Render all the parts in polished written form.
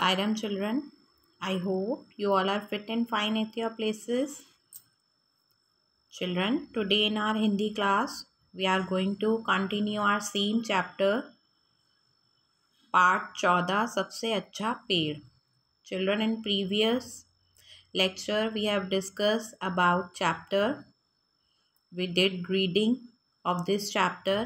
Siram children, I hope you all are fit and fine at your places. Children, today in our Hindi class, we are going to continue our same chapter, part 14, सबसे अच्छा पेड़. Children, in previous lecture, we have discussed about chapter. We did reading of this chapter.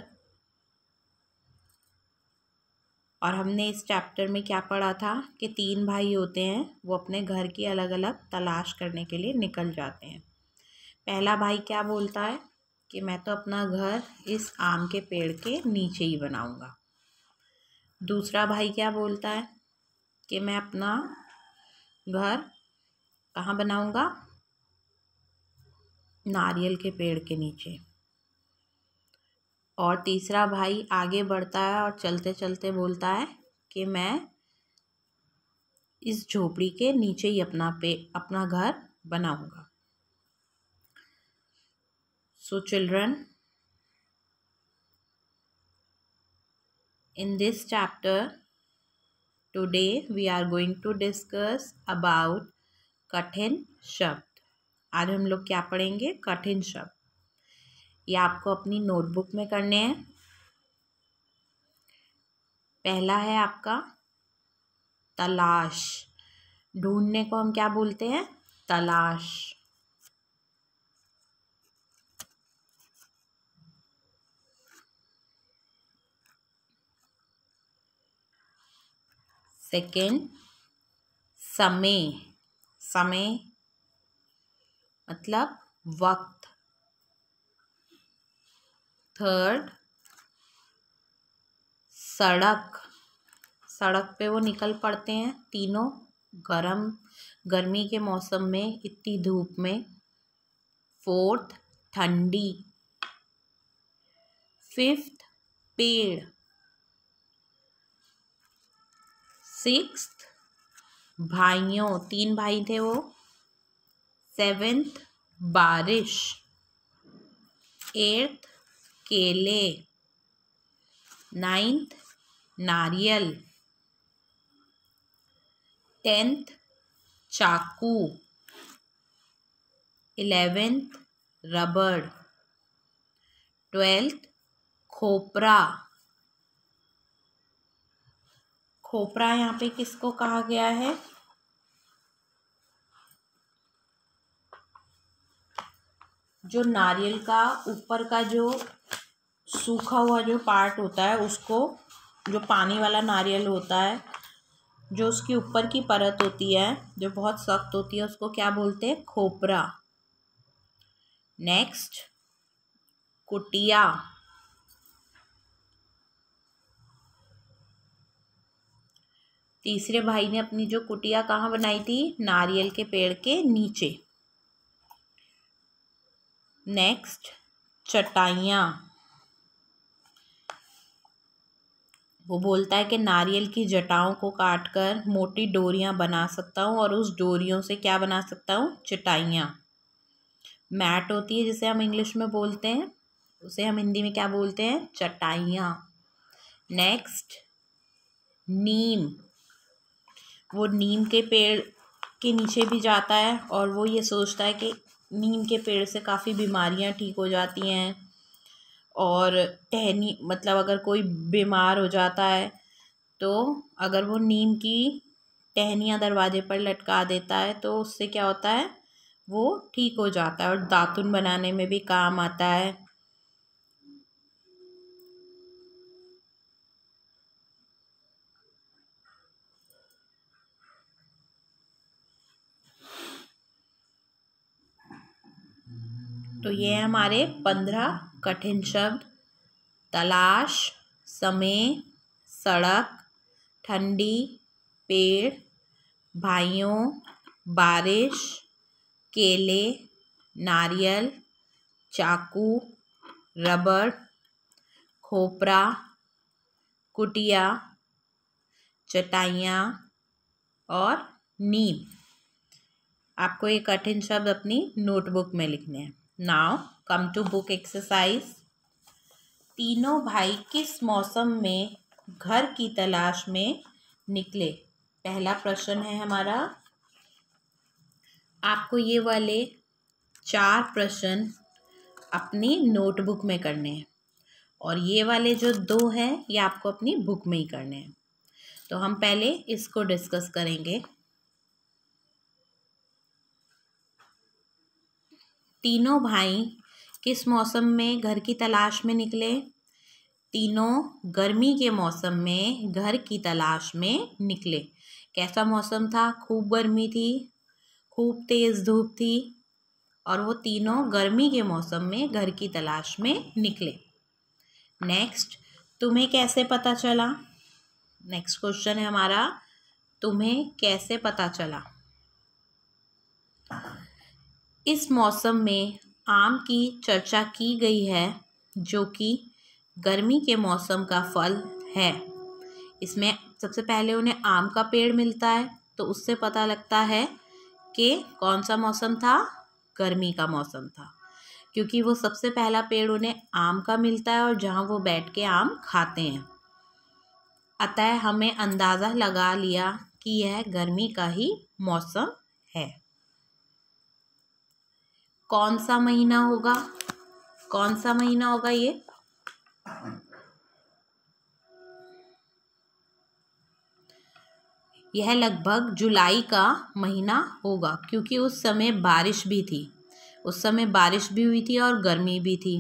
और हमने इस chapter में क्या पढ़ा था कि 3 भाई होते हैं, वो अपने घर की अलग अलग तलाश करने के लिए निकल जाते हैं. पहला भाई क्या बोलता है कि मैं तो अपना घर इस आम के पेड़ के नीचे ही बनाऊंगा. दूसरा भाई क्या बोलता है कि मैं अपना घर कहाँ बनाऊंगा? नारियल के पेड़ के नीचे. और तीसरा भाई आगे बढ़ता है और चलते चलते बोलता है कि मैं इस झोपड़ी के नीचे ही अपना घर बनाऊंगा. So children, in this chapter today we are going to discuss about कठिन शब्द. आज हम लोग क्या पढ़ेंगे? कठिन शब्द. ये आपको अपनी नोटबुक में करने हैं. पहला है आपका तलाश. ढूंढने को हम क्या बोलते हैं? तलाश. सेकेंड समय. समय मतलब वक्त. थर्ड सड़क. सड़क पे वो निकल पड़ते हैं तीनों गर्मी के मौसम में, इतनी धूप में. फोर्थ ठंडी. फिफ्थ पेड़. सिक्स्थ भाइयों, 3 भाई थे वो. सेवेंथ बारिश. एट्थ केले. नाइन्थ नारियल. 10th चाकू. 11th रबड़. 12th खोपरा. खोपरा यहाँ पे किसको कहा गया है? जो नारियल का ऊपर का जो सूखा हुआ जो पार्ट होता है, उसको, जो पानी वाला नारियल होता है, जो उसकी ऊपर की परत होती है जो बहुत सख्त होती है, उसको क्या बोलते हैं? खोपरा. नेक्स्ट कुटिया. तीसरे भाई ने अपनी जो कुटिया कहाँ बनाई थी? नारियल के पेड़ के नीचे. नेक्स्ट चटाइयाँ. वो बोलता है कि नारियल की जटाओं को काटकर मोटी डोरियां बना सकता हूँ और उस डोरियों से क्या बना सकता हूँ? चटाइयाँ. मैट होती है जिसे हम इंग्लिश में बोलते हैं, उसे हम हिंदी में क्या बोलते हैं? चटाइयाँ. नेक्स्ट नीम. वो नीम के पेड़ के नीचे भी जाता है और वो ये सोचता है कि नीम के पेड़ से काफ़ी बीमारियां ठीक हो जाती हैं. और टहनी मतलब अगर कोई बीमार हो जाता है तो अगर वो नीम की टहनियाँ दरवाजे पर लटका देता है तो उससे क्या होता है? वो ठीक हो जाता है और दातुन बनाने में भी काम आता है. तो ये है हमारे 15 कठिन शब्द. तलाश, समय, सड़क, ठंडी, पेड़, भाइयों, बारिश, केले, नारियल, चाकू, रबड़, खोपरा, कुटिया, चटाइयाँ और नीम. आपको ये कठिन शब्द अपनी नोटबुक में लिखने हैं. Now come to book exercise. तीनों भाई किस मौसम में घर की तलाश में निकले? पहला प्रश्न है हमारा, आपको ये वाले 4 प्रश्न अपनी नोटबुक में करने हैं और ये वाले जो 2 हैं ये आपको अपनी बुक में ही करने हैं। तो हम पहले इसको डिस्कस करेंगे। तीनों भाई किस मौसम में घर की तलाश में निकले? तीनों गर्मी के मौसम में घर की तलाश में निकले। कैसा मौसम था? खूब गर्मी थी, खूब तेज धूप थी और वो तीनों गर्मी के मौसम में घर की तलाश में निकले। नेक्स्ट, तुम्हें कैसे पता चला? नेक्स्ट क्वेश्चन है हमारा, तुम्हें कैसे पता चला? इस मौसम में आम की चर्चा की गई है जो कि गर्मी के मौसम का फल है। इसमें सबसे पहले उन्हें आम का पेड़ मिलता है तो उससे पता लगता है कि कौन सा मौसम था? गर्मी का मौसम था, क्योंकि वो सबसे पहला पेड़ उन्हें आम का मिलता है और जहाँ वो बैठ के आम खाते हैं। अतः हमें अंदाज़ा लगा लिया कि यह गर्मी का ही मौसम है। कौन सा महीना होगा? कौन सा महीना होगा ये? यह लगभग जुलाई का महीना होगा, क्योंकि उस समय बारिश भी थी। उस समय बारिश भी हुई थी और गर्मी भी थी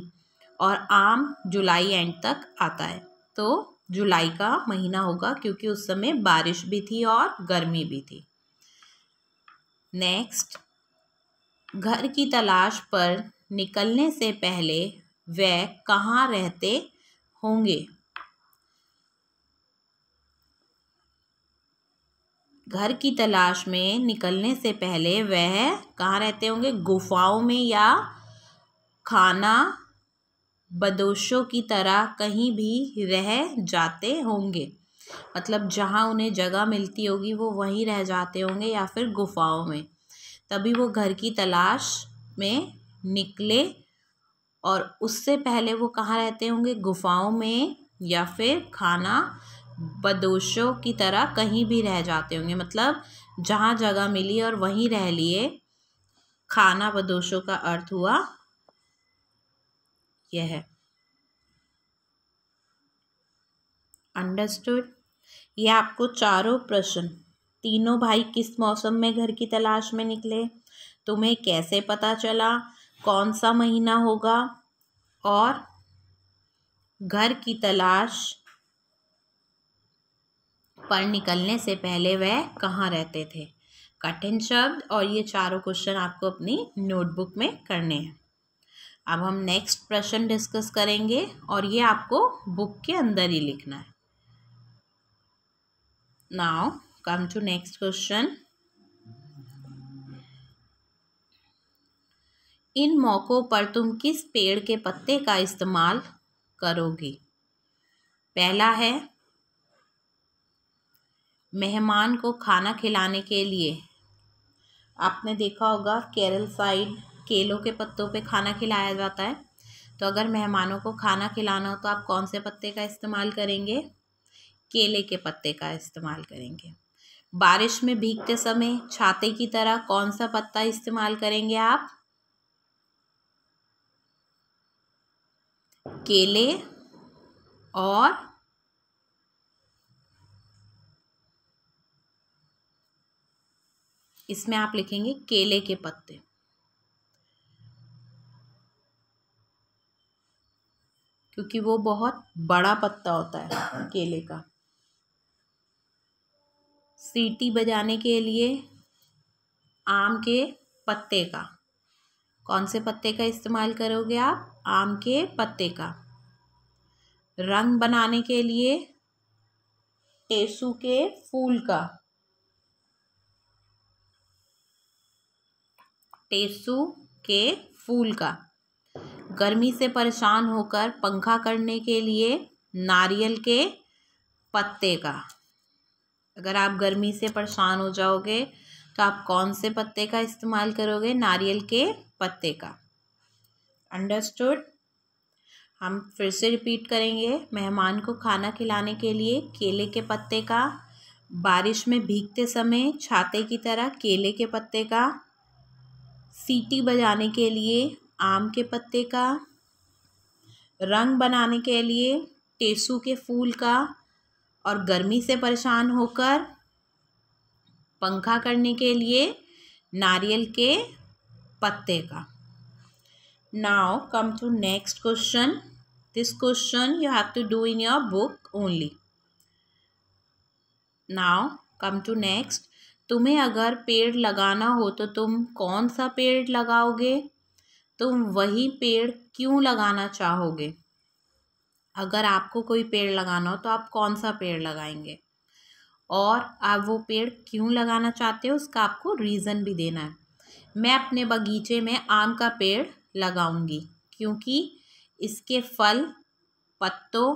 और आम जुलाई एंड तक आता है, तो जुलाई का महीना होगा क्योंकि उस समय बारिश भी थी और गर्मी भी थी। नेक्स्ट, घर की तलाश पर निकलने से पहले वह कहाँ रहते होंगे? घर की तलाश में निकलने से पहले वह कहाँ रहते होंगे? गुफाओं में या खाना बदोशों की तरह कहीं भी रह जाते होंगे। मतलब जहाँ उन्हें जगह मिलती होगी वो वहीं रह जाते होंगे या फिर गुफाओं में। तभी वो घर की तलाश में निकले और उससे पहले वो कहाँ रहते होंगे? गुफाओं में या फिर खाना बदोशों की तरह कहीं भी रह जाते होंगे। मतलब जहाँ जगह मिली और वहीं रह लिए। खाना बदोशों का अर्थ हुआ यह है। अंडरस्टूड? ये आपको चारों प्रश्न, तीनों भाई किस मौसम में घर की तलाश में निकले, तुम्हें कैसे पता चला, कौन सा महीना होगा और घर की तलाश पर निकलने से पहले वह कहाँ रहते थे। कठिन शब्द और ये चारों क्वेश्चन आपको अपनी नोटबुक में करने हैं। अब हम नेक्स्ट प्रश्न डिस्कस करेंगे और ये आपको बुक के अंदर ही लिखना है। Now come to next question. इन मौक़ों पर तुम किस पेड़ के पत्ते का इस्तेमाल करोगी? पहला है, मेहमान को खाना खिलाने के लिए। आपने देखा होगा केरल साइड केलों के पत्तों पे खाना खिलाया जाता है। तो अगर मेहमानों को खाना खिलाना हो तो आप कौन से पत्ते का इस्तेमाल करेंगे? केले के पत्ते का इस्तेमाल करेंगे। बारिश में भीगते समय छाते की तरह कौन सा पत्ता इस्तेमाल करेंगे आप? केले और इसमें आप लिखेंगे केले के पत्ते, क्योंकि वो बहुत बड़ा पत्ता होता है केले का। सीटी बजाने के लिए आम के पत्ते का, कौन से पत्ते का इस्तेमाल करोगे आप? आम के पत्ते का। रंग बनाने के लिए टेसू के फूल का, टेसू के फूल का। गर्मी से परेशान होकर पंखा करने के लिए नारियल के पत्ते का। अगर आप गर्मी से परेशान हो जाओगे तो आप कौन से पत्ते का इस्तेमाल करोगे? नारियल के पत्ते का। अंडरस्टूड? हम फिर से रिपीट करेंगे। मेहमान को खाना खिलाने के लिए केले के पत्ते का, बारिश में भीगते समय छाते की तरह केले के पत्ते का, सीटी बजाने के लिए आम के पत्ते का, रंग बनाने के लिए टेसू के फूल का, और गर्मी से परेशान होकर पंखा करने के लिए नारियल के पत्ते का। Now come to next question. This question you have to do in your book only. Now come to next. तुम्हें अगर पेड़ लगाना हो तो तुम कौन सा पेड़ लगाओगे? तुम वही पेड़ क्यों लगाना चाहोगे? अगर आपको कोई पेड़ लगाना हो तो आप कौन सा पेड़ लगाएंगे, और आप वो पेड़ क्यों लगाना चाहते हो उसका आपको रीज़न भी देना है. मैं अपने बगीचे में आम का पेड़ लगाऊंगी क्योंकि इसके फल, पत्तों,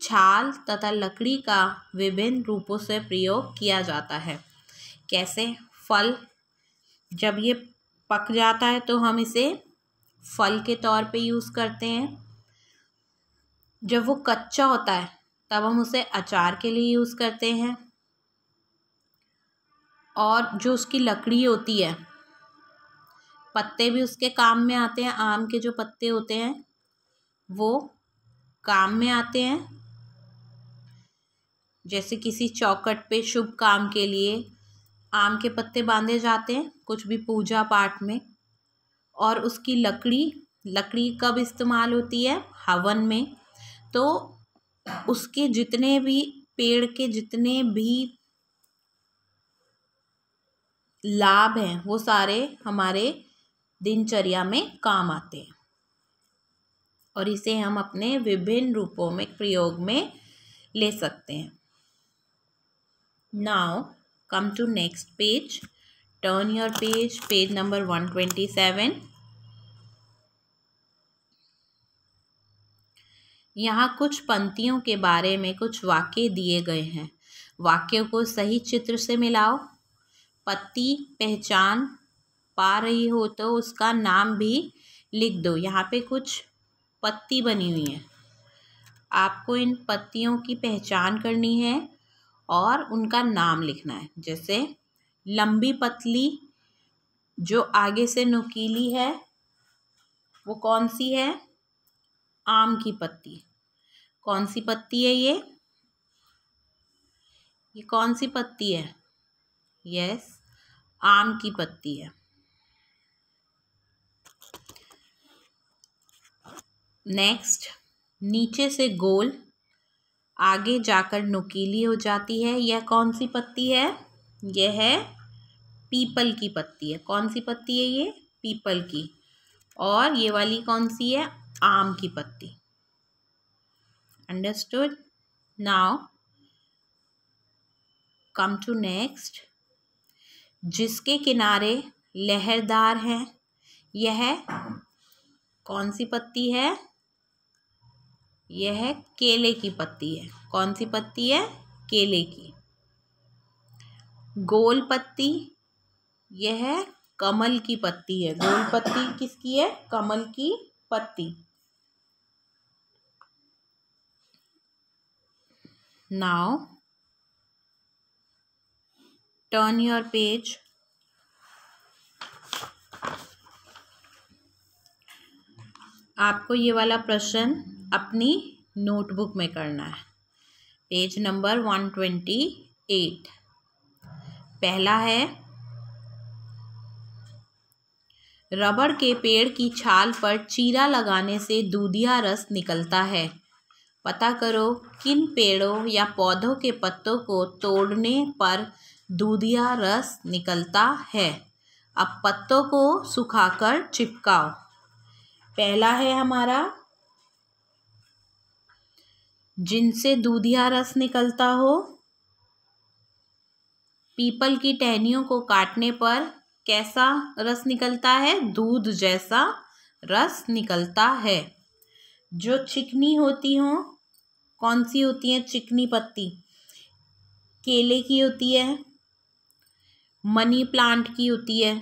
छाल तथा लकड़ी का विभिन्न रूपों से प्रयोग किया जाता है. कैसे? फल, जब ये पक जाता है तो हम इसे फल के तौर पे यूज़ करते हैं. जब वो कच्चा होता है तब हम उसे अचार के लिए यूज़ करते हैं. और जो उसकी लकड़ी होती है, पत्ते भी उसके काम में आते हैं. आम के जो पत्ते होते हैं वो काम में आते हैं. जैसे किसी चौखट पे शुभ काम के लिए आम के पत्ते बांधे जाते हैं, कुछ भी पूजा पाठ में. और उसकी लकड़ी कब इस्तेमाल होती है? हवन में. तो उसके जितने भी पेड़ के जितने भी लाभ हैं वो सारे हमारे दिनचर्या में काम आते हैं, और इसे हम अपने विभिन्न रूपों में प्रयोग में ले सकते हैं. Now come to next page. Turn your page, page number 127. यहाँ कुछ पंक्तियों के बारे में कुछ वाक्य दिए गए हैं. वाक्यों को सही चित्र से मिलाओ. पत्ती पहचान पा रही हो तो उसका नाम भी लिख दो. यहाँ पे कुछ पत्ती बनी हुई है, आपको इन पत्तियों की पहचान करनी है और उनका नाम लिखना है. जैसे लंबी पतली जो आगे से नुकीली है वो कौन सी है? आम की पत्ती. कौन सी पत्ती है ये कौन सी पत्ती है? यस, आम की पत्ती है. नेक्स्ट, नीचे से गोल आगे जाकर नुकीली हो जाती है. यह कौन सी पत्ती है? यह है पीपल की पत्ती है. कौन सी पत्ती है ये? पीपल की. और ये वाली कौन सी है? आम की पत्ती. Understood? Now come to next. जिसके किनारे लहरदार हैं, यह कौन सी पत्ती है? यह केले की पत्ती है. कौन सी पत्ती है? केले की. गोल पत्ती, यह कमल की पत्ती है. गोल पत्ती किसकी है? कमल की पत्ती. Now turn your page. आपको ये वाला प्रश्न अपनी नोटबुक में करना है. Page number 128. पहला है, रबड़ के पेड़ की छाल पर चीरा लगाने से दूधिया रस निकलता है. पता करो किन पेड़ों या पौधों के पत्तों को तोड़ने पर दूधिया रस निकलता है. अब पत्तों को सुखाकर चिपकाओ. पहला है हमारा जिनसे दूधिया रस निकलता हो. पीपल की टहनियों को काटने पर कैसा रस निकलता है? दूध जैसा रस निकलता है. जो चिकनी होती हो, कौन सी होती है चिकनी पत्ती? केले की होती है, मनी प्लांट की होती है.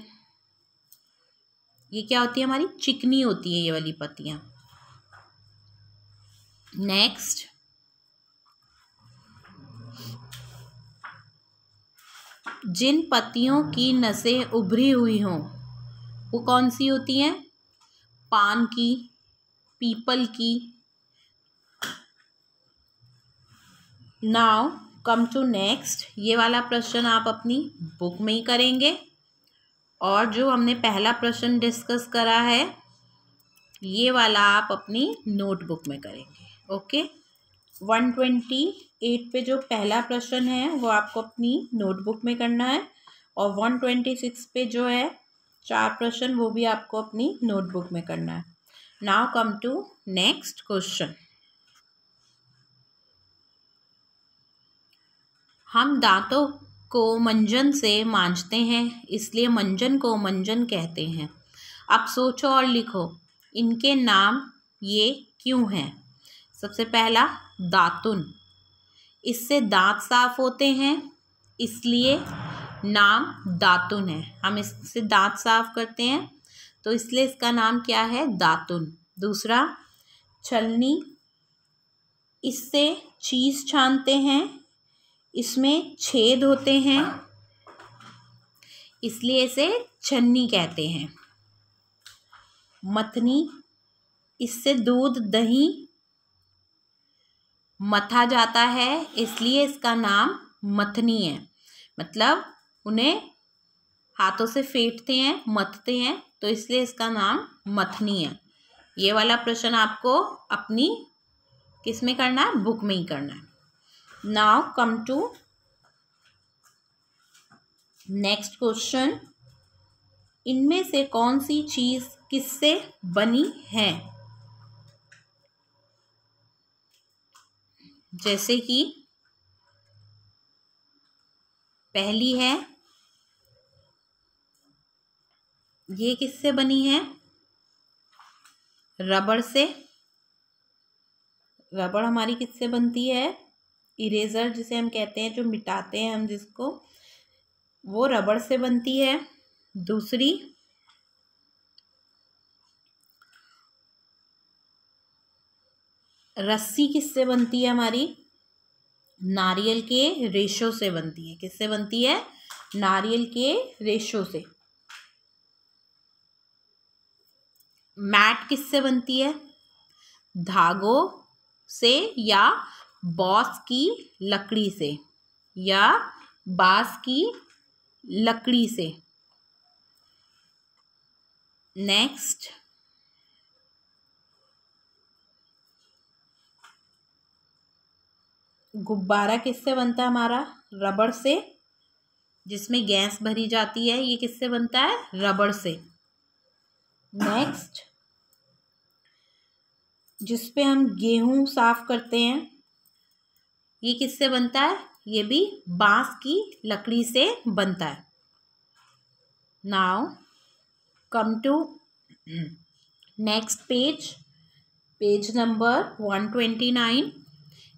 ये क्या होती है? हमारी चिकनी होती है ये वाली पत्तियां. नेक्स्ट, जिन पत्तियों की नसें उभरी हुई हों वो कौन सी होती हैं? पान की, पीपल की। Now come to next. ये वाला प्रश्न आप अपनी बुक में ही करेंगे और जो हमने पहला प्रश्न डिस्कस करा है ये वाला आप अपनी नोटबुक में करेंगे। ओके, 128 पे जो पहला प्रश्न है वो आपको अपनी नोटबुक में करना है और 126 पे जो है 4 प्रश्न वो भी आपको अपनी नोटबुक में करना है। Now come to next question. हम दांतों को मंजन से मांजते हैं इसलिए मंजन को मंजन कहते हैं। अब सोचो और लिखो इनके नाम ये क्यों हैं। सबसे पहला दातुन, इससे दांत साफ होते हैं इसलिए नाम दातुन है। हम इससे दांत साफ करते हैं तो इसलिए इसका नाम क्या है? दातुन। दूसरा छलनी, इससे चीज़ छानते हैं, इसमें छेद होते हैं इसलिए इसे छन्नी कहते हैं। मथनी, इससे दूध दही मथा जाता है इसलिए इसका नाम मथनी है। मतलब उन्हें हाथों से फेंटते हैं, मथते हैं तो इसलिए इसका नाम मथनी है। ये वाला प्रश्न आपको अपनी किस में करना है? बुक में ही करना है। Now come to next question. इनमें से कौन सी चीज किससे बनी है? जैसे कि पहली है, ये किससे बनी है? रबड़ से। रबड़ हमारी किससे बनती है? इरेजर जिसे हम कहते हैं, जो मिटाते हैं हम जिसको, वो रबड़ से बनती है। दूसरी रस्सी किससे बनती है हमारी? नारियल के रेशों से बनती है। किससे बनती है? नारियल के रेशों से। मैट किससे बनती है? धागों से या बांस की लकड़ी से या बांस की लकड़ी से। नेक्स्ट गुब्बारा किससे बनता है हमारा? रबड़ से। जिसमें गैस भरी जाती है ये किससे बनता है? रबड़ से। नेक्स्ट जिसपे हम गेहूं साफ करते हैं ये किससे बनता है? ये भी बांस की लकड़ी से बनता है। Now come to next page, page number 129।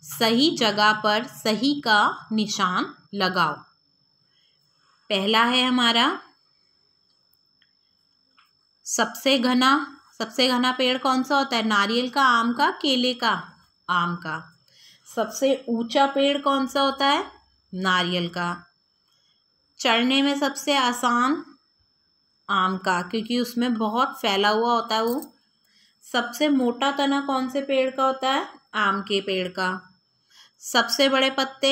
सही जगह पर सही का निशान लगाओ। पहला है हमारा सबसे घना पेड़ कौन सा होता है? नारियल का, आम का, केले का? आम का। सबसे ऊंचा पेड़ कौन सा होता है? नारियल का। चढ़ने में सबसे आसान? आम का, क्योंकि उसमें बहुत फैला हुआ होता है वो। सबसे मोटा तना कौन से पेड़ का होता है? आम के पेड़ का। सबसे बड़े पत्ते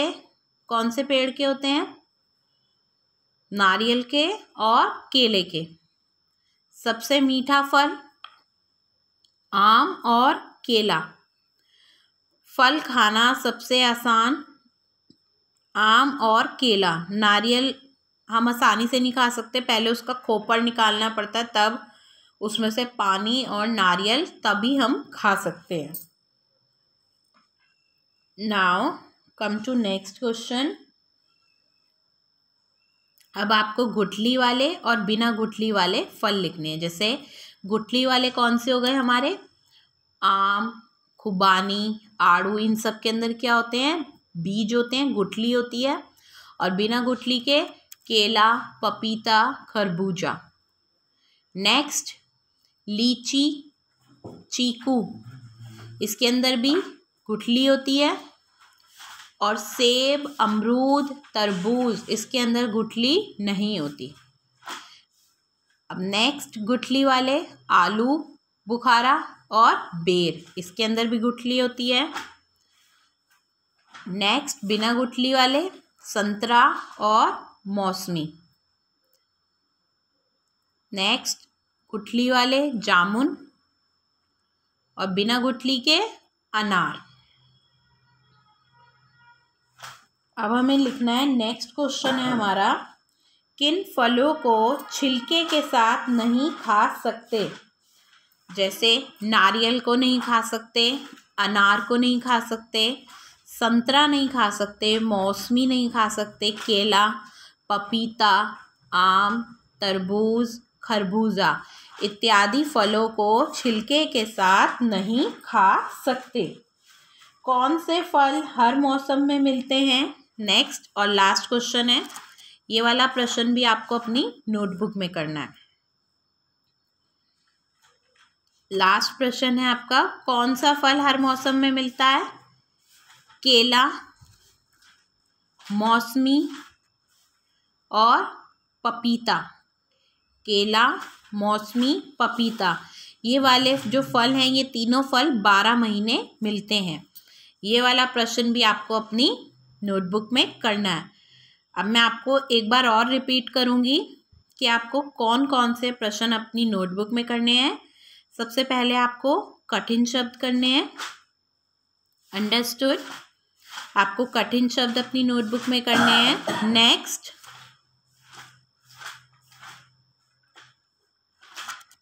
कौन से पेड़ के होते हैं? नारियल के और केले के। सबसे मीठा फल? आम और केला। फल खाना सबसे आसान? आम और केला। नारियल हम आसानी से नहीं खा सकते, पहले उसका खोपड़ निकालना पड़ता है, तब उसमें से पानी और नारियल तभी हम खा सकते हैं। Now come to next question. अब आपको गुठली वाले और बिना गुठली वाले फल लिखने हैं। जैसे गुठली वाले कौन से हो गए हमारे? आम, खुबानी, आड़ू। इन सब के अंदर क्या होते हैं? बीज होते हैं, गुठली होती है। और बिना गुठली के केला, पपीता, खरबूजा। नेक्स्ट लीची, चीकू, इसके अंदर भी गुठली होती है। और सेब, अमरूद, तरबूज इसके अंदर गुठली नहीं होती। अब नेक्स्ट गुठली वाले आलू बुखारा और बेर, इसके अंदर भी गुठली होती है। नेक्स्ट बिना गुठली वाले संतरा और मौसमी। नेक्स्ट गुठली वाले जामुन और बिना गुठली के अनार। अब हमें लिखना है, नेक्स्ट क्वेश्चन है हमारा, किन फलों को छिलके के साथ नहीं खा सकते? जैसे नारियल को नहीं खा सकते, अनार को नहीं खा सकते, संतरा नहीं खा सकते, मौसमी नहीं खा सकते, केला, पपीता, आम, तरबूज, खरबूजा इत्यादि फलों को छिलके के साथ नहीं खा सकते। कौन से फल हर मौसम में मिलते हैं? नेक्स्ट और लास्ट क्वेश्चन है, ये वाला प्रश्न भी आपको अपनी नोटबुक में करना है। लास्ट प्रश्न है आपका, कौन सा फल हर मौसम में मिलता है? केला, मौसमी और पपीता। केला, मौसमी, पपीता, ये वाले जो फल हैं, ये तीनों फल 12 महीने मिलते हैं। ये वाला प्रश्न भी आपको अपनी नोटबुक में करना है। अब मैं आपको एक बार और रिपीट करूँगी कि आपको कौन कौन से प्रश्न अपनी नोटबुक में करने हैं। सबसे पहले आपको कठिन शब्द करने हैं, अंडरस्टूड। आपको कठिन शब्द अपनी नोटबुक में करने हैं। नेक्स्ट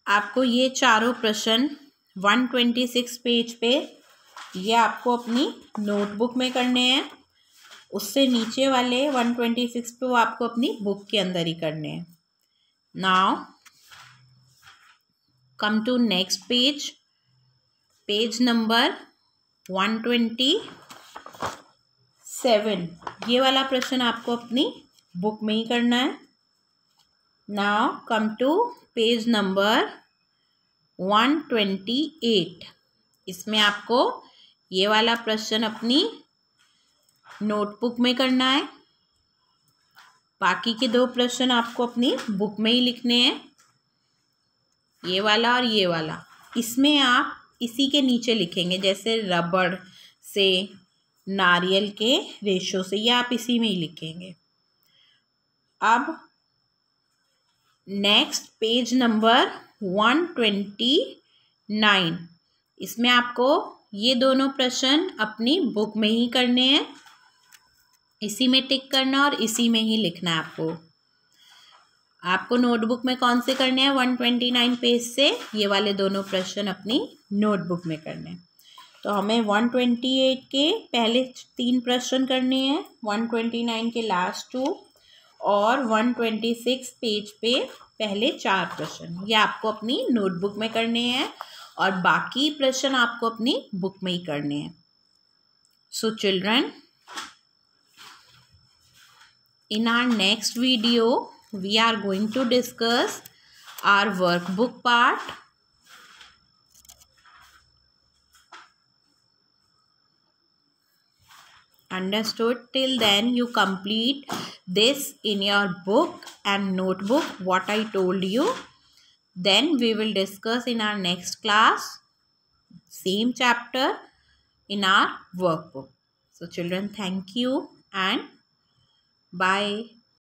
आपको ये चारों प्रश्न 126 पेज पे ये आपको अपनी नोटबुक में करने हैं। उससे नीचे वाले 126 पे वो आपको अपनी बुक के अंदर ही करने हैं। Now come to next page, page number 127। ये वाला प्रश्न आपको अपनी बुक में ही करना है। Now come to page number 128। इसमें आपको ये वाला प्रश्न अपनी नोटबुक में करना है। बाकी के 2 प्रश्न आपको अपनी बुक में ही लिखने हैं, ये वाला और ये वाला। इसमें आप इसी के नीचे लिखेंगे, जैसे रबड़ से नारियल के रेशो से, ये आप इसी में ही लिखेंगे। अब नेक्स्ट पेज नंबर 129, इसमें आपको ये दोनों प्रश्न अपनी बुक में ही करने हैं। इसी में टिक करना और इसी में ही लिखना है आपको नोटबुक में कौन से करने हैं? 129 पेज से ये वाले दोनों प्रश्न अपनी नोटबुक में करने हैं। तो हमें 128 के पहले 3 प्रश्न करने हैं, 129 के लास्ट 2 और 126 पेज पे पहले 4 प्रश्न, ये आपको अपनी नोटबुक में करने हैं और बाकी प्रश्न आपको अपनी बुक में ही करने हैं। So children, in our next video we are going to discuss our workbook part. Understood? Till then you complete this in your book and notebook what I told you. Then we will discuss in our next class same chapter in our workbook. So children, thank you and bye.